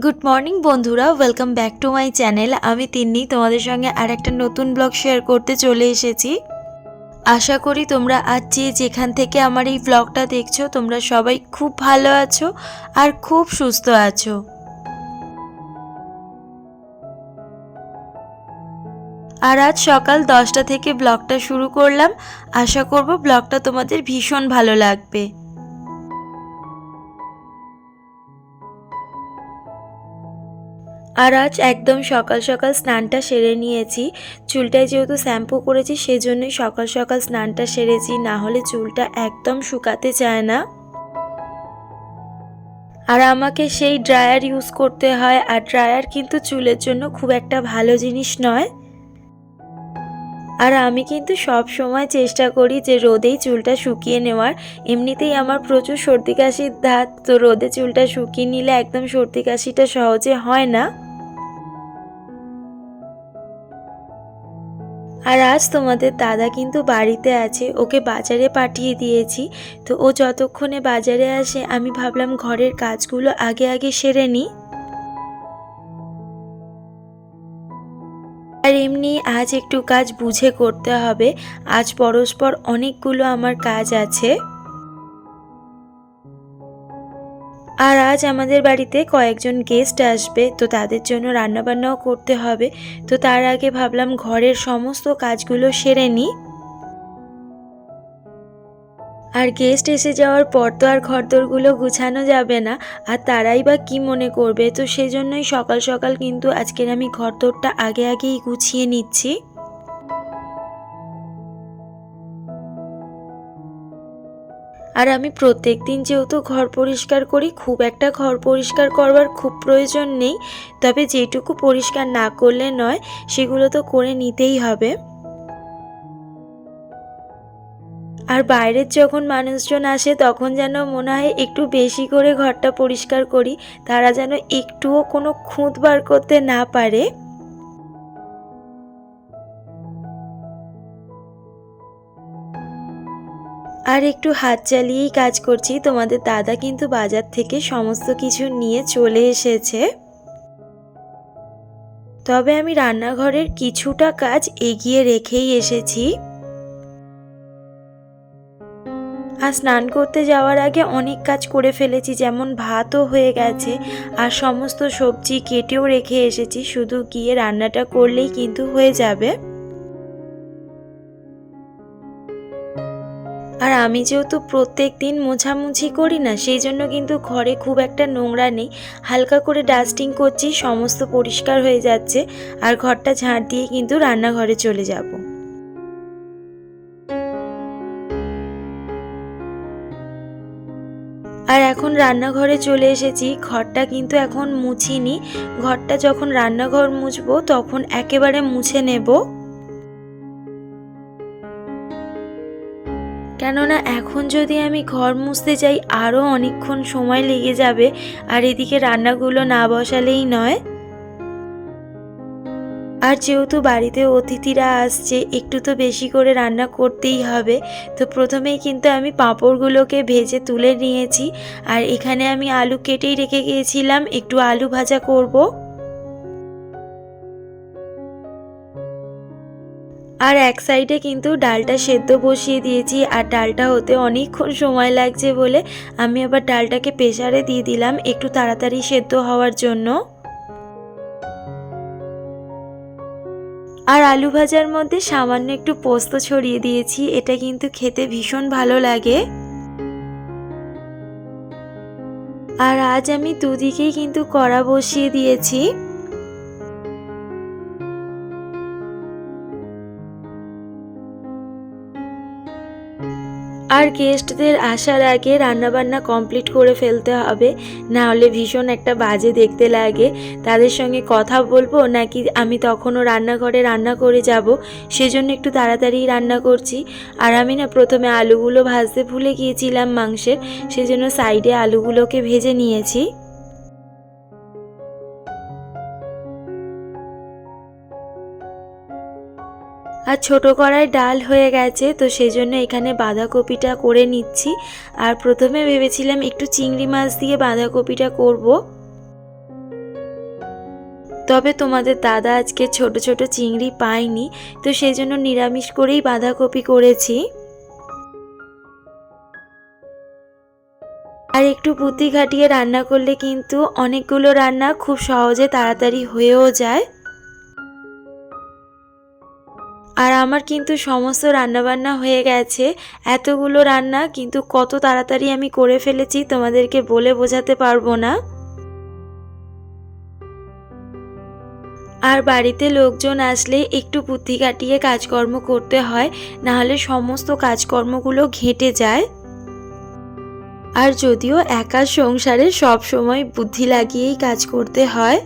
Good morning বন্ধুরা, welcome back to my channel. আমি তিন্নি তোমাদের সঙ্গে আর একটা নতুন ব্লগ শেয়ার করতে চলে এসেছি। আশা করি তোমরা আজ যেখান থেকে আমার এই ব্লগটা দেখছো তোমরা সবাই খুব ভালো আছো আর খুব সুস্থ আছো। আর আজ সকাল 10টা থেকে ব্লগটা শুরু করলাম। আশা করব ব্লগটা তোমাদের ভীষণ ভালো লাগবে। আর আজ একদম সকাল সকাল স্নানটা সেরে নিয়েছি। চুলটায় যেহেতু শ্যাম্পু করেছি সেজন্যই সকাল সকাল স্নানটা সেরেছি, না হলে চুলটা একদম শুকাতে চায় না। আর আমাকে সেই ড্রায়ার ইউজ করতে হয়, আর ড্রায়ার কিন্তু চুলের জন্য খুব একটা ভালো জিনিস নয়। আর আমি কিন্তু সব সময় চেষ্টা করি যে রোদেই চুলটা শুকিয়ে নেওয়ার। এমনিতেই আমার প্রচুর সর্দি কাশির ধাত, তো রোদে চুলটা শুকিয়ে নিলে একদম সর্দি কাশিটা সহজে হয় না। আর আজ তোমাদের দাদা কিন্তু বাড়িতে আছে, ওকে বাজারে পাঠিয়ে দিয়েছি। তো ও যতক্ষণে বাজারে আসে আমি ভাবলাম ঘরের কাজগুলো আগে আগে সেরে নিই। আর এমনি আজ একটু কাজ বুঝে করতে হবে, আজ পরস্পর অনেকগুলো আমার কাজ আছে। আর আজ আমাদের বাড়িতে কয়েকজন গেস্ট আসবে, তো তাদের জন্য রান্নাবান্নাও করতে হবে। তো তার আগে ভাবলাম ঘরের সমস্ত কাজগুলো সেরে নিই। আর গেস্ট এসে যাওয়ার পর তো আর ঘরদোরগুলো গুছানো যাবে না, আর তারাই বা কি মনে করবে, তো সেজন্যই সকাল সকাল কিন্তু আজকের আমি ঘরদোরটা আগে আগেই গুছিয়ে নিচ্ছি। আর আমি প্রত্যেক দিন যেহেতু ঘর পরিষ্কার করি, খুব একটা ঘর পরিষ্কার করবার খুব প্রয়োজন নেই, তবে যেটুকু পরিষ্কার না করলে নয় সেগুলো তো করে নিতেই হবে। আর বাইরের যখন মানুষজন আসে তখন যেন মনে হয় একটু বেশি করে ঘরটা পরিষ্কার করি, তারা যেন একটুও কোনো খুঁত বার করতে না পারে। আর একটু হাত চালিয়েই কাজ করছি। তোমাদের দাদা কিন্তু বাজার থেকে সমস্ত কিছু নিয়ে চলে এসেছে। তবে আমি রান্নাঘরের কিছুটা কাজ এগিয়ে রেখেই এসেছি। আর স্নান করতে যাওয়ার আগে অনেক কাজ করে ফেলেছি, যেমন ভাতও হয়ে গেছে আর সমস্ত সবজি কেটেও রেখে এসেছি, শুধু গিয়ে রান্নাটা করলেই কিন্তু হয়ে যাবে। আর আমি যেহেতু প্রত্যেক দিন মোছামুছি করি না, সেই জন্য কিন্তু ঘরে খুব একটা নোংরা নেই। হালকা করে ডাস্টিং করছি, সমস্ত পরিষ্কার হয়ে যাচ্ছে। আর ঘরটা ঝাড় দিয়ে কিন্তু রান্নাঘরে চলে যাব। আর এখন রান্নাঘরে চলে এসেছি। ঘরটা কিন্তু এখন মুছিনি, ঘরটা যখন রান্নাঘর মুছবো তখন একেবারে মুছে নেব। কেননা এখন যদি আমি ঘর মুছতে যাই আরও অনেকক্ষণ সময় লেগে যাবে, আর এদিকে রান্নাগুলো না বসালেই নয়। আর যেহেতু বাড়িতে অতিথিরা আসছে, একটু তো বেশি করে রান্না করতেই হবে। তো প্রথমেই কিন্তু আমি পাঁপড়গুলোকে ভেজে তুলে নিয়েছি। আর এখানে আমি আলু কেটেই রেখে গিয়েছিলাম, একটু আলু ভাজা করব। আর এক সাইডে কিন্তু ডালটা সেদ্ধ বসিয়ে দিয়েছি, আর ডালটা হতে অনেকক্ষণ সময় লাগছে বলে আমি আবার ডালটাকে প্রেসারে দিয়ে দিলাম একটু তাড়াতাড়ি সেদ্ধ হওয়ার জন্য। আর আলু ভাজার মধ্যে সামান্য একটু পোস্ত ছড়িয়ে দিয়েছি, এটা কিন্তু খেতে ভীষণ ভালো লাগে। আর আজ আমি দুদিকেই কিন্তু কড়া বসিয়ে দিয়েছি। আর গেস্টদের আসার আগে রান্নাবান্না কমপ্লিট করে ফেলতে হবে, না হলে ভীষণ একটা বাজে দেখতে লাগে। তাদের সঙ্গে কথা বলবো নাকি আমি তখনও রান্নাঘরে রান্না করে যাব, সেজন্য একটু তাড়াতাড়ি রান্না করছি। আর আমি না প্রথমে আলুগুলো ভাজতে ভুলে গিয়েছিলাম মাংসের, সেজন্য সাইডে আলুগুলোকে ভেজে নিয়েছি। আর ছোট কড়ায় ডাল হয়ে গেছে, তো সেই জন্য এখানে বাঁধাকপিটা করে নিচ্ছি। আর প্রথমে ভেবেছিলাম একটু চিংড়ি মাছ দিয়ে বাঁধাকপিটা করব, তবে তোমাদের দাদা আজকে ছোট ছোট চিংড়ি পায়নি, তো সেই জন্য নিরামিষ করেই বাঁধাকপি করেছি। আর একটু বুদ্ধি খাটিয়ে রান্না করলে কিন্তু অনেকগুলো রান্না খুব সহজে তাড়াতাড়ি হয়েও যায়। আর আমার কিন্তু সমস্ত রান্নাবান্না হয়ে গেছে। এতগুলো রান্না কিন্তু কত তাড়াতাড়ি আমি করে ফেলেছি তোমাদেরকে বলে বোঝাতে পারবো না। আর বাড়িতে লোকজন আসলে একটু বুদ্ধি কাটিয়ে কাজকর্ম করতে হয়, নাহলে সমস্ত কাজকর্মগুলো ঘেঁটে যায়। আর যদিও একা সংসারে সব সময় বুদ্ধি লাগিয়েই কাজ করতে হয়।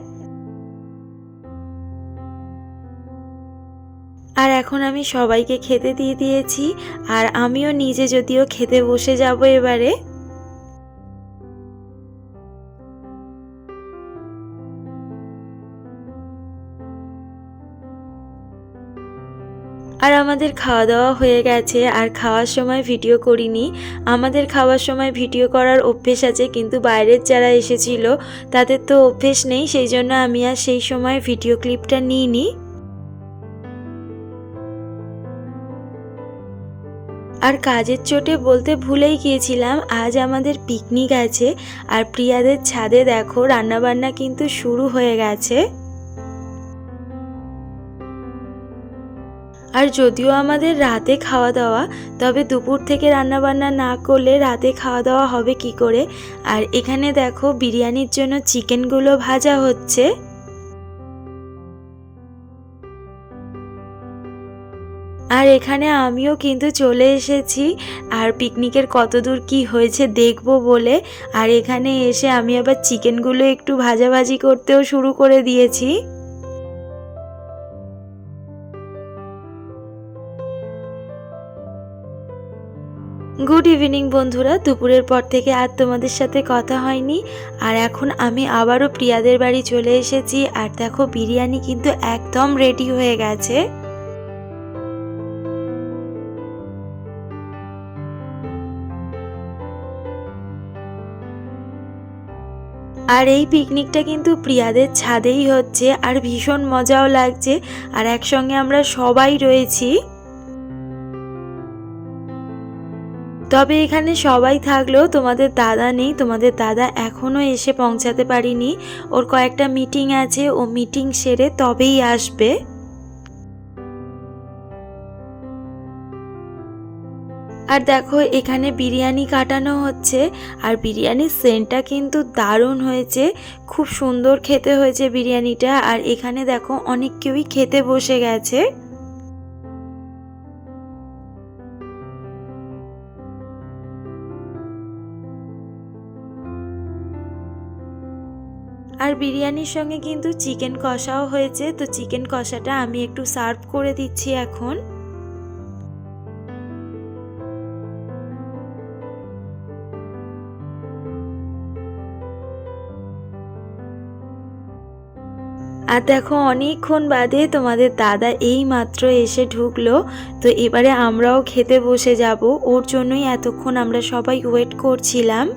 আর এখন আমি সবাইকে খেতে দিয়ে দিয়েছি, আর আমিও নিজে যদিও খেতে বসে যাব এবারে। আর আমাদের খাওয়া দাওয়া হয়ে গেছে, আর খাওয়ার সময় ভিডিও করিনি। আমাদের খাওয়ার সময় ভিডিও করার অভ্যেস আছে, কিন্তু বাইরের যারা এসেছিল তাদের তো অভ্যেস নেই, সেই জন্য আমি আর সেই সময় ভিডিও ক্লিপটা নিইনি। আর কাজের চোটে বলতে ভুলেই গিয়েছিলাম, আজ আমাদের পিকনিক আছে। আর প্রিয়াদের ছাদে দেখো রান্নাবান্না কিন্তু শুরু হয়ে গেছে। আর যদিও আমাদের রাতে খাওয়া দাওয়া, তবে দুপুর থেকে রান্নাবান্না না করলে রাতে খাওয়া দাওয়া হবে কি করে। আর এখানে দেখো বিরিয়ানির জন্য চিকেনগুলো ভাজা হচ্ছে। আর এখানে আমিও কিন্তু চলে এসেছি, আর পিকনিকের কতদূর কি হয়েছে দেখবো বলে। আর এখানে এসে আমি আবার চিকেনগুলো একটু ভাজাভাজি করতেও শুরু করে দিয়েছি। গুড ইভিনিং বন্ধুরা, দুপুরের পর থেকে আর তোমাদের সাথে কথা হয়নি। আর এখন আমি আবারও প্রিয়াদের বাড়ি চলে এসেছি। আর দেখো বিরিয়ানি কিন্তু একদম রেডি হয়ে গেছে। আর এই পিকনিকটা কিন্তু প্রিয়াদের ছাদেই হচ্ছে, আর ভীষণ মজাও লাগছে। আর একসঙ্গে আমরা সবাই রয়েছি। তবে এখানে সবাই থাকলেও তোমাদের দাদা নেই, তোমাদের দাদা এখনো এসে পৌঁছাতে পারিনি। ওর কয়েকটা মিটিং আছে, ও মিটিং সেরে তবেই আসবে। আর দেখো এখানে বিরিয়ানি কাটানো হচ্ছে, আর বিরিয়ানির সেন্টটা কিন্তু দারুণ হয়েছে, খুব সুন্দর খেতে হয়েছে বিরিয়ানিটা। আর এখানে দেখো অনেক কেউই খেতে বসে গেছে। আর বিরিয়ানির সঙ্গে কিন্তু চিকেন কষাও হয়েছে, তো চিকেন কষাটা আমি একটু সার্ভ করে দিচ্ছি এখন। আর দেখো অনেকক্ষণ বাদে তোমাদের দাদা এই মাত্র এসে ঢুকলো, তো এবারে আমরাও খেতে বসে যাব। ওর জন্যই এতক্ষণ আমরা সবাই ওয়েট করছিলাম।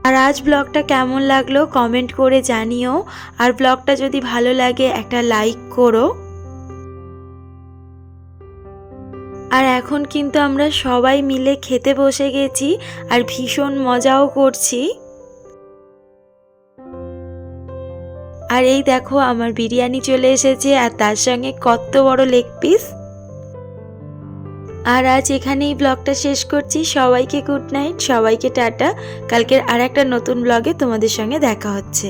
আর আজ ব্লগটা কেমন লাগলো কমেন্ট করে জানিও। আর ব্লগটা যদি ভালো লাগে একটা লাইক করো। আর এখন কিন্তু আমরা সবাই মিলে খেতে বসে গেছি, আর ভীষণ মজাও করছি। আর এই দেখো আমার বিরিয়ানি চলে এসেছে, আর তার সঙ্গে কত বড় লেগ পিস। আর আজ এখানেই ব্লগটা শেষ করছি। সবাইকে গুড নাইট, সবাইকে টাটা। কালকের আর একটা নতুন ব্লগে তোমাদের সঙ্গে দেখা হচ্ছে।